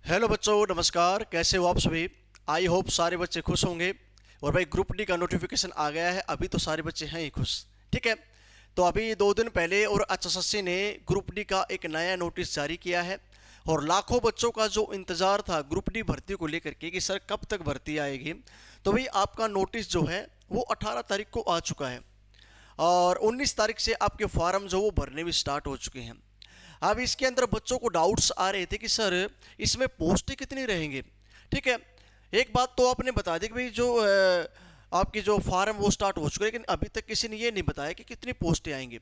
Hello बच्चों, नमस्कार। कैसे हो आप सभी? आई होप सारे बच्चे खुश होंगे। और भाई ग्रुप डी का नोटिफिकेशन आ गया है, अभी तो सारे बच्चे हैं ही खुश। ठीक है, तो अभी 2 दिन पहले और एचएसएससी ने ग्रुप डी का एक नया नोटिस जारी किया है। और लाखों बच्चों का जो इंतज़ार था ग्रुप डी भर्ती को लेकर के कि सर कब तक भर्ती आएगी, तो भाई आपका नोटिस जो है वो 18 तारीख को आ चुका है। और 19 तारीख से आपके फॉर्म जो वो भरने भी स्टार्ट हो चुके हैं। अब इसके अंदर बच्चों को डाउट्स आ रहे थे कि सर इसमें पोस्टें कितनी रहेंगी। ठीक है, एक बात तो आपने बता दी कि भाई जो आपकी जो फार्म वो स्टार्ट हो चुका है, लेकिन अभी तक किसी ने ये नहीं बताया कि कितनी पोस्टें आएंगी।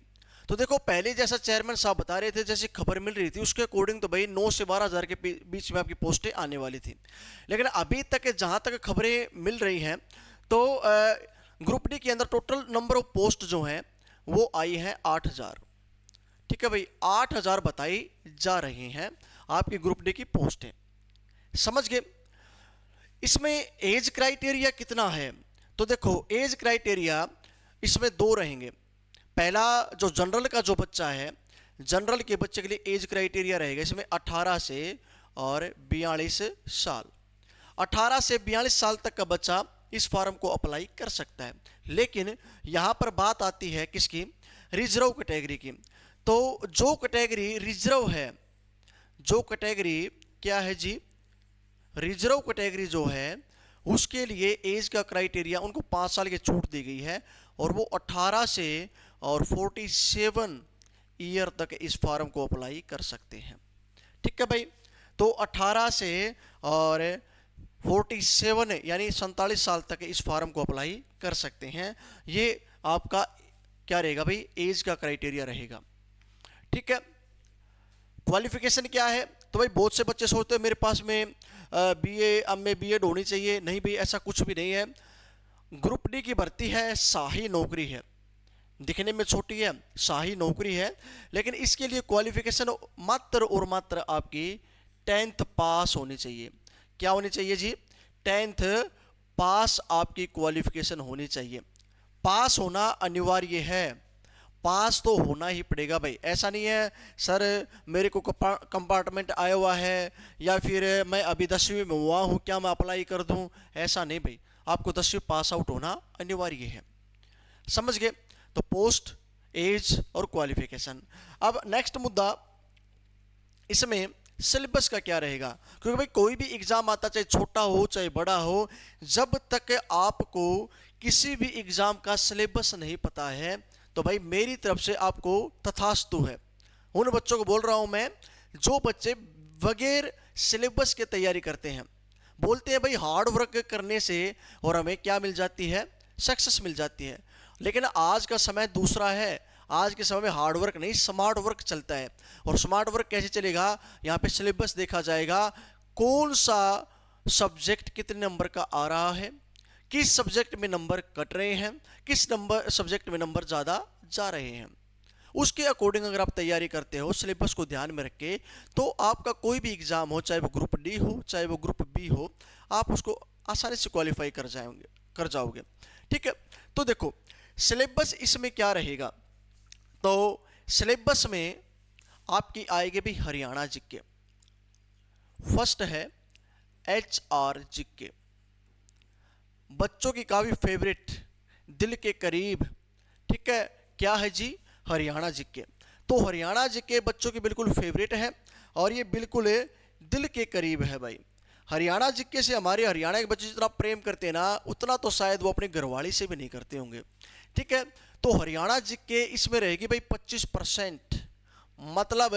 तो देखो, पहले जैसा चेयरमैन साहब बता रहे थे, जैसी खबर मिल रही थी उसके अकॉर्डिंग तो भाई 9 से 12 हज़ार के बीच में आपकी पोस्टें आने वाली थी। लेकिन अभी तक जहाँ तक खबरें मिल रही हैं तो ग्रुप डी के अंदर टोटल नंबर ऑफ पोस्ट जो हैं वो आई है 8,000। ठीक है भाई, 8,000 बताई जा रही हैं आपकी ग्रुप डी की पोस्टें। समझ गए? इसमें एज क्राइटेरिया कितना है? तो देखो, एज क्राइटेरिया इसमें 2 रहेंगे। पहला, जो जनरल का जो बच्चा है, जनरल के बच्चे के लिए एज क्राइटेरिया रहेगा इसमें 18 से और 42 साल। 18 से 42 साल तक का बच्चा इस फॉर्म को अप्लाई कर सकता है। लेकिन यहाँ पर बात आती है किसकी? रिजर्व कैटेगरी की। तो जो कैटेगरी रिजर्व है, जो कैटेगरी क्या है जी, रिजर्व कैटेगरी जो है उसके लिए एज का क्राइटेरिया उनको 5 साल की छूट दी गई है और वो 18 से और 47 ईयर तक इस फॉर्म को अप्लाई कर सकते हैं। ठीक है भाई, तो 18 से और 47 यानी 47 साल तक इस फॉर्म को अप्लाई कर सकते हैं। ये आपका क्या रहेगा भाई? एज का क्राइटेरिया रहेगा। ठीक है, क्वालिफिकेशन क्या है? तो भाई बहुत से बच्चे सोचते हैं मेरे पास में बीए, अब में बीएड होनी चाहिए। नहीं भाई, ऐसा कुछ भी नहीं है। ग्रुप डी की भर्ती है, शाही नौकरी है, दिखने में छोटी है, शाही नौकरी है। लेकिन इसके लिए क्वालिफिकेशन मात्र और मात्र आपकी 10th पास होनी चाहिए। क्या होनी चाहिए जी? 10th पास आपकी क्वालिफिकेशन होनी चाहिए। पास होना अनिवार्य है, पास तो होना ही पड़ेगा भाई। ऐसा नहीं है सर मेरे को कंपार्टमेंट आया हुआ है या फिर मैं अभी 10वीं में हुआ हूँ, क्या मैं अप्लाई कर दूँ? ऐसा नहीं भाई, आपको 10वीं पास आउट होना अनिवार्य है। समझ गए? तो पोस्ट, एज और क्वालिफिकेशन। अब नेक्स्ट मुद्दा, इसमें सिलेबस का क्या रहेगा? क्योंकि भाई कोई भी एग्जाम आता, चाहे छोटा हो चाहे बड़ा हो, जब तक आपको किसी भी एग्जाम का सिलेबस नहीं पता है तो भाई मेरी तरफ से आपको तथास्तु है। उन बच्चों को बोल रहा हूं मैं जो बच्चे बगैर सिलेबस के तैयारी करते हैं। बोलते हैं भाई हार्ड वर्क करने से और हमें क्या मिल जाती है? सक्सेस मिल जाती है। लेकिन आज का समय दूसरा है। आज के समय में हार्ड वर्क नहीं, स्मार्ट वर्क चलता है। और स्मार्ट वर्क कैसे चलेगा? यहाँ पे सिलेबस देखा जाएगा, कौन सा सब्जेक्ट कितने नंबर का आ रहा है, किस सब्जेक्ट में नंबर कट रहे हैं, किस नंबर सब्जेक्ट में नंबर ज़्यादा जा रहे हैं। उसके अकॉर्डिंग अगर आप तैयारी करते हो सिलेबस को ध्यान में रख के, तो आपका कोई भी एग्जाम हो, चाहे वो ग्रुप डी हो चाहे वो ग्रुप बी हो, आप उसको आसानी से क्वालिफाई कर जाओगे। ठीक है, तो देखो सिलेबस इसमें क्या रहेगा। तो सिलेबस में आपकी आएगी भी हरियाणा जीके, फर्स्ट है HR जीके, बच्चों की काफ़ी फेवरेट, दिल के करीब। ठीक है, क्या है जी? हरियाणा जीके। तो हरियाणा जीके बच्चों की बिल्कुल फेवरेट है और ये बिल्कुल दिल के करीब है भाई। हरियाणा जीके से हमारे हरियाणा के बच्चे जितना प्रेम करते हैं ना, उतना तो शायद वो अपने घरवाली से भी नहीं करते होंगे। ठीक है, तो हरियाणा जीके इसमें रहेगी भाई 25%। मतलब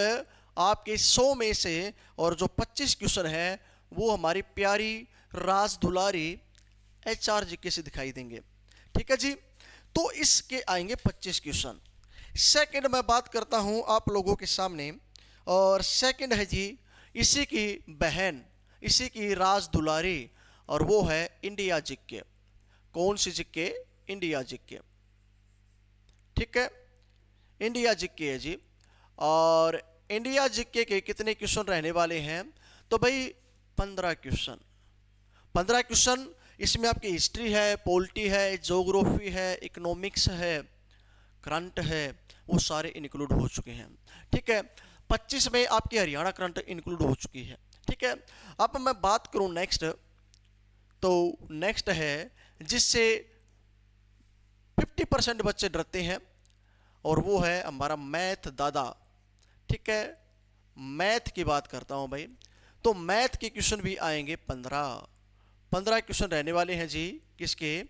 आपके 100 में से और जो 25 क्वेश्चन है वो हमारी प्यारी राज दुलारी HR जीके से दिखाई देंगे। ठीक है जी, तो इसके आएंगे 25 क्वेश्चन। सेकंड मैं बात करता हूं आप लोगों के सामने, और सेकंड है जी इसी की बहन, इसी की राज दुलारी, और वो है इंडिया जीके। कौन सी जीके? India GK. ठीक है, इंडिया जीके है जी। और इंडिया जीके के कितने क्वेश्चन रहने वाले हैं? तो भाई 15 क्वेश्चन। 15 क्वेश्चन इसमें आपकी हिस्ट्री है, पॉलिटी है, ज्योग्राफी है, इकोनॉमिक्स है, करंट है, वो सारे इंक्लूड हो चुके हैं। ठीक है, 25 में आपकी हरियाणा करंट इंक्लूड हो चुकी है। ठीक है। अब मैं बात करूं नेक्स्ट, तो नेक्स्ट है जिससे 50% बच्चे डरते हैं, और वो है हमारा मैथ दादा। ठीक है, मैथ की बात करता हूं भाई। तो मैथ के क्वेश्चन भी आएंगे 15 क्वेश्चन रहने वाले हैं जी। किसके?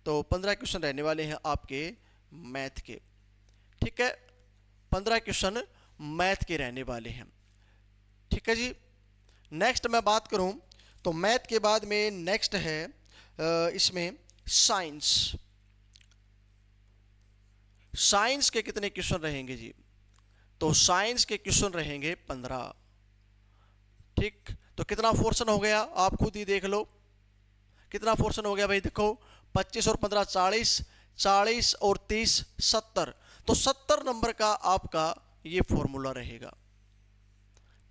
तो 15 क्वेश्चन रहने वाले हैं आपके मैथ के। ठीक है, 15 क्वेश्चन मैथ के रहने वाले हैं। ठीक है जी। नेक्स्ट मैं बात करूं तो मैथ के बाद में नेक्स्ट है इसमें साइंस। साइंस के कितने क्वेश्चन रहेंगे जी? तो साइंस के क्वेश्चन रहेंगे 15। ठीक, तो कितना पोर्शन हो गया आप खुद ही देख लो। कितना पोर्शन हो गया भाई? देखो 25 और 15 40, 40 और 30 70। तो 70 नंबर का आपका ये फॉर्मूला रहेगा।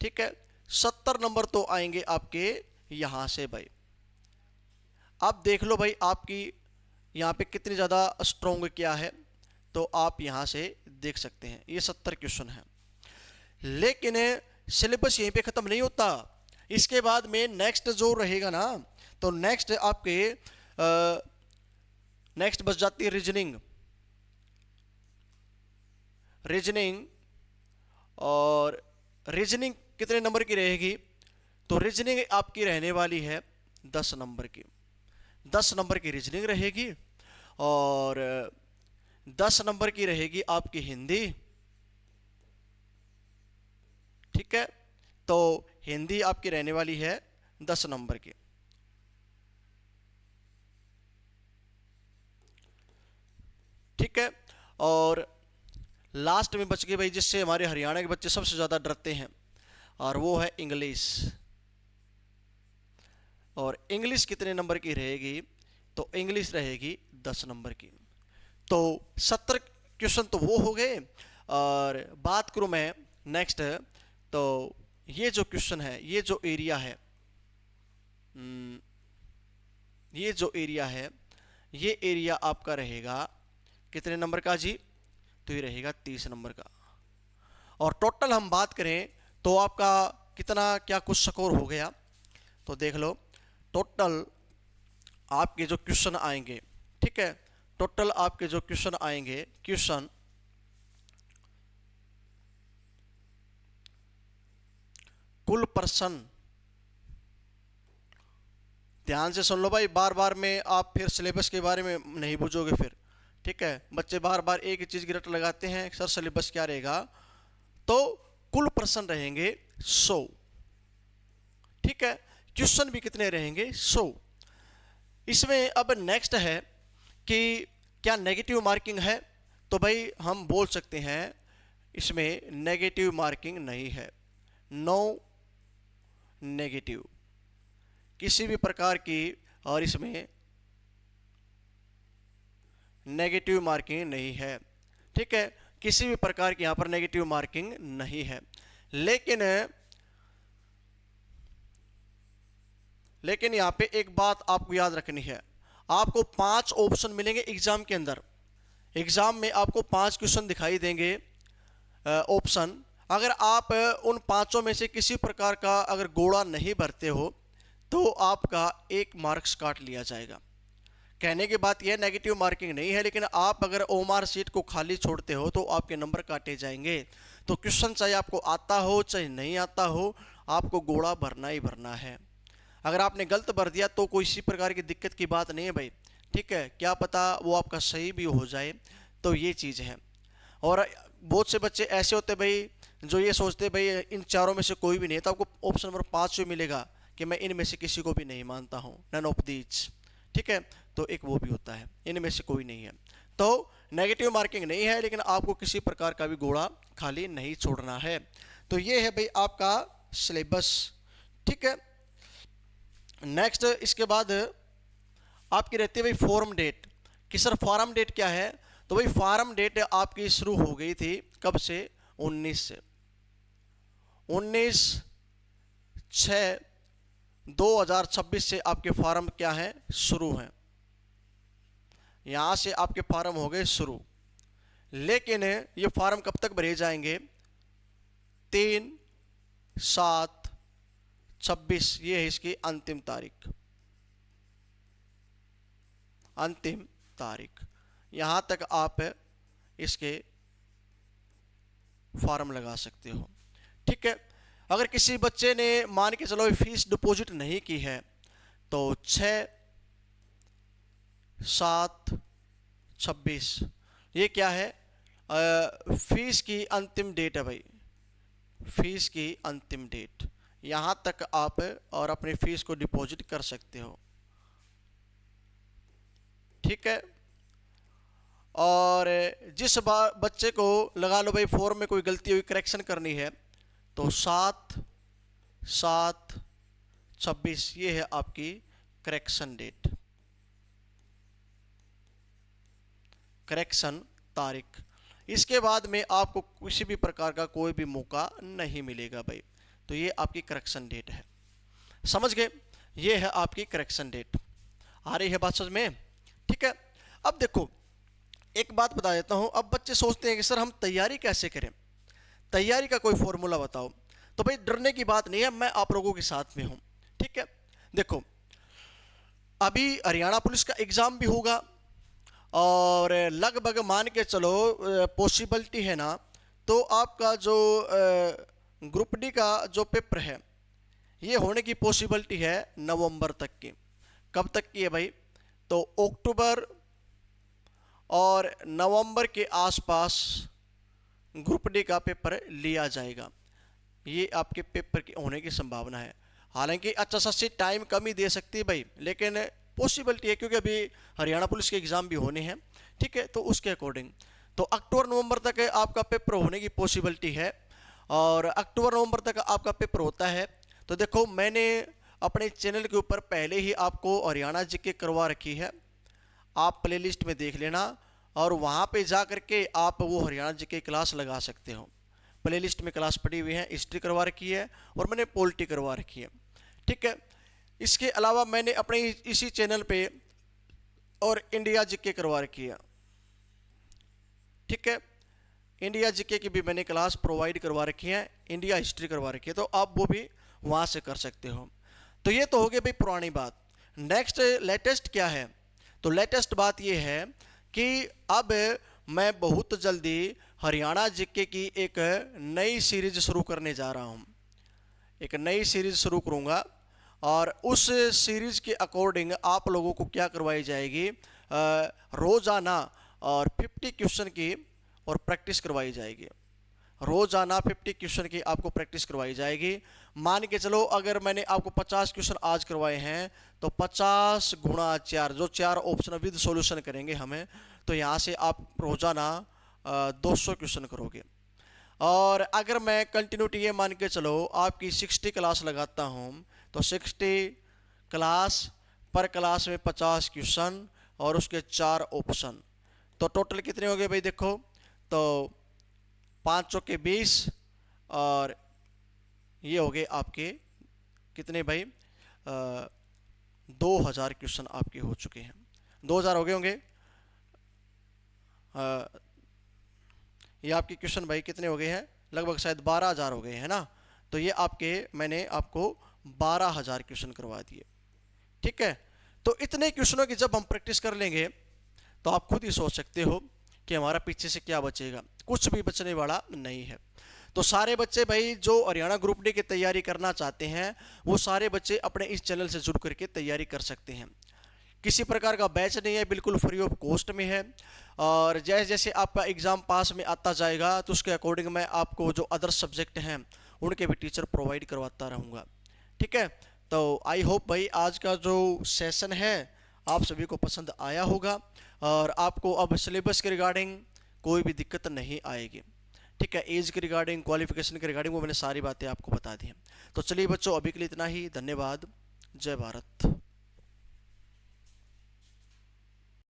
ठीक है, 70 नंबर तो आएंगे आपके यहां से भाई। आप देख लो भाई आपकी यहाँ पे कितनी ज़्यादा स्ट्रॉन्ग क्या है, तो आप यहाँ से देख सकते हैं। ये 70 क्वेश्चन है, लेकिन सिलेबस यहीं पे ख़त्म नहीं होता। इसके बाद में नेक्स्ट जो रहेगा ना, तो नेक्स्ट आपके नेक्स्ट बच जाती है रीजनिंग। रीजनिंग, और रीजनिंग कितने नंबर की रहेगी? तो रीजनिंग आपकी रहने वाली है 10 नंबर की। 10 नंबर की रीजनिंग रहेगी, और 10 नंबर की रहेगी आपकी हिंदी। ठीक है, तो हिंदी आपकी रहने वाली है 10 नंबर की। ठीक है, और लास्ट में बच गए भाई जिससे हमारे हरियाणा के बच्चे सबसे ज़्यादा डरते हैं, और वो है इंग्लिश। और इंग्लिश कितने नंबर की रहेगी? तो इंग्लिश रहेगी 10 नंबर की। तो 70 क्वेश्चन तो वो हो गए। और बात करूं मैं नेक्स्ट, तो ये जो क्वेश्चन है, ये जो एरिया है, ये जो एरिया है, ये एरिया आपका रहेगा कितने नंबर का जी? तो ये रहेगा 30 नंबर का। और टोटल हम बात करें तो आपका कितना क्या कुछ स्कोर हो गया, तो देख लो। टोटल आपके जो क्वेश्चन आएंगे, ठीक है, टोटल आपके जो क्वेश्चन आएंगे, क्वेश्चन कुल प्रश्न, ध्यान से सुन लो भाई, बार बार में आप फिर सिलेबस के बारे में नहीं पूछोगे फिर। ठीक है, बच्चे बार बार एक ही चीज की रट लगाते हैं, सर सिलेबस क्या रहेगा? तो कुल प्रश्न रहेंगे 100। ठीक है, क्वेश्चन भी कितने रहेंगे? 100। इसमें अब नेक्स्ट है कि क्या नेगेटिव मार्किंग है? तो भाई हम बोल सकते हैं इसमें नेगेटिव मार्किंग नहीं है। नो नेगेटिव, किसी भी प्रकार की, और इसमें नेगेटिव मार्किंग नहीं है। ठीक है, किसी भी प्रकार की यहां पर नेगेटिव मार्किंग नहीं है। लेकिन यहां पे एक बात आपको याद रखनी है, आपको 5 ऑप्शन मिलेंगे एग्जाम के अंदर। एग्जाम में आपको 5 क्वेश्चन दिखाई देंगे ऑप्शन। अगर आप उन 5 में से किसी प्रकार का अगर गोला नहीं भरते हो तो आपका 1 मार्क्स काट लिया जाएगा। कहने की बात यह नेगेटिव मार्किंग नहीं है, लेकिन आप अगर ओमार सीट को खाली छोड़ते हो तो आपके नंबर काटे जाएंगे। तो क्वेश्चन चाहे आपको आता हो चाहे नहीं आता हो, आपको गोला भरना ही भरना है। अगर आपने गलत भर दिया तो कोई इसी प्रकार की दिक्कत की बात नहीं है भाई। ठीक है, क्या पता वो आपका सही भी हो जाए, तो ये चीज़ है। और बहुत से बच्चे ऐसे होते भाई जो ये सोचते भाई इन चारों में से कोई भी नहीं है, तो आपको ऑप्शन नंबर 5 में मिलेगा कि मैं इनमें से किसी को भी नहीं मानता हूँ, नन ऑफ दीज। ठीक है, तो एक वो भी होता है, इनमें से कोई नहीं है। तो नेगेटिव मार्किंग नहीं है, लेकिन आपको किसी प्रकार का भी गोला खाली नहीं छोड़ना है। तो ये है भाई आपका सिलेबस। ठीक है, नेक्स्ट इसके बाद आपकी रहती है भाई फॉर्म डेट। कि सर फॉर्म डेट क्या है? तो भाई फॉर्म डेट आपकी शुरू हो गई थी कब से? 19 से। 19/6/2026 से आपके फॉर्म क्या है? शुरू हैं। यहां से आपके फॉर्म हो गए शुरू। लेकिन ये फॉर्म कब तक भरे जाएंगे? 3/7/26 26 ये है इसकी अंतिम तारीख, अंतिम तारीख। यहाँ तक आप इसके फॉर्म लगा सकते हो। ठीक है, अगर किसी बच्चे ने मान के चलो फीस डिपॉजिट नहीं की है तो 6/7/26 ये क्या है, फीस की अंतिम डेट है भाई, फीस की अंतिम डेट। यहाँ तक आप और अपनी फीस को डिपॉजिट कर सकते हो। ठीक है, और जिस बच्चे को लगा लो भाई फॉर्म में कोई गलती हुई, करेक्शन करनी है, तो 7/7/26 ये है आपकी करेक्शन डेट, करेक्शन तारीख। इसके बाद में आपको किसी भी प्रकार का कोई भी मौका नहीं मिलेगा भाई। तो ये आपकी करेक्शन डेट है, समझ गए, ये है आपकी करेक्शन डेट। आ रही है बात समझ में? ठीक है, अब देखो एक बात बता देता हूं। अब बच्चे सोचते हैं कि सर हम तैयारी कैसे करें, तैयारी का कोई फॉर्मूला बताओ। तो भाई डरने की बात नहीं है, मैं आप लोगों के साथ में हूं। ठीक है, देखो अभी हरियाणा पुलिस का एग्जाम भी होगा और लगभग मान के चलो पॉसिबिलिटी है ना, तो आपका जो ग्रुप डी का जो पेपर है ये होने की पॉसिबिलिटी है नवंबर तक की। कब तक की है भाई? तो अक्टूबर और नवंबर के आसपास ग्रुप डी का पेपर लिया जाएगा, ये आपके पेपर की होने की संभावना है। हालांकि अच्छा सा टाइम कम ही दे सकती है भाई, लेकिन पॉसिबिलिटी है क्योंकि अभी हरियाणा पुलिस के एग्ज़ाम भी होने हैं। ठीक है, तो उसके अकॉर्डिंग तो अक्टूबर नवंबर तक आपका पेपर होने की पॉसिबिलिटी है, और अक्टूबर नवंबर तक आपका पेपर होता है। तो देखो मैंने अपने चैनल के ऊपर पहले ही आपको हरियाणा जीके करवा रखी है, आप प्लेलिस्ट में देख लेना और वहाँ पे जा करके आप वो हरियाणा जीके क्लास लगा सकते हो। प्लेलिस्ट में क्लास पड़ी हुई है, हिस्ट्री करवा रखी है और मैंने पॉलिटी करवा रखी है। ठीक है, इसके अलावा मैंने अपने इसी चैनल पे और इंडिया जीके करवा रखी है। ठीक है, इंडिया जीके की भी मैंने क्लास प्रोवाइड करवा रखी है, इंडिया हिस्ट्री करवा रखी है, तो आप वो भी वहाँ से कर सकते हो। तो ये तो हो गई भाई पुरानी बात। नेक्स्ट लेटेस्ट क्या है? तो लेटेस्ट बात ये है कि अब मैं बहुत जल्दी हरियाणा जीके की एक नई सीरीज शुरू करने जा रहा हूँ, एक नई सीरीज शुरू करूँगा और उस सीरीज के अकॉर्डिंग आप लोगों को क्या करवाई जाएगी, रोज़ाना और 50 क्वेश्चन की और प्रैक्टिस करवाई जाएगी। रोज़ाना 50 क्वेश्चन की आपको प्रैक्टिस करवाई जाएगी। मान के चलो अगर मैंने आपको 50 क्वेश्चन आज करवाए हैं तो 50 गुणा 4, जो 4 ऑप्शन विद सॉल्यूशन करेंगे हमें, तो यहाँ से आप रोज़ाना 200 क्वेश्चन करोगे। और अगर मैं कंटिन्यूटी ये मान के चलो आपकी 60 क्लास लगाता हूँ तो 60 क्लास पर क्लास में 50 क्वेश्चन और उसके 4 ऑप्शन, तो टोटल कितने हो गए भाई? देखो तो 5 चौके 20 और ये हो गए आपके कितने भाई, 2000 क्वेश्चन आपके हो चुके हैं। 2000 हो गए होंगे। ये आपके क्वेश्चन भाई कितने हो गए हैं? लगभग शायद 12,000 हो गए हैं ना। तो ये आपके मैंने आपको 12,000 क्वेश्चन करवा दिए। ठीक है, तो इतने क्वेश्चनों की जब हम प्रैक्टिस कर लेंगे तो आप खुद ही सोच सकते हो कि हमारा पीछे से क्या बचेगा, कुछ भी बचने वाला नहीं है। तो सारे बच्चे भाई जो हरियाणा ग्रुप डी की तैयारी करना चाहते हैं वो सारे बच्चे अपने इस चैनल से जुड़ करके तैयारी कर सकते हैं। किसी प्रकार का बैच नहीं है, बिल्कुल फ्री ऑफ कॉस्ट में है। और जैसे जैसे आपका एग्ज़ाम पास में आता जाएगा तो उसके अकॉर्डिंग मैं आपको जो अदर सब्जेक्ट हैं उनके भी टीचर प्रोवाइड करवाता रहूँगा। ठीक है, तो आई होप भाई आज का जो सेशन है आप सभी को पसंद आया होगा और आपको अब सिलेबस के रिगार्डिंग कोई भी दिक्कत नहीं आएगी। ठीक है, एज के रिगार्डिंग, क्वालिफिकेशन के रिगार्डिंग वो मैंने सारी बातें आपको बता दी हैं। तो चलिए बच्चों, अभी के लिए इतना ही। धन्यवाद। जय भारत।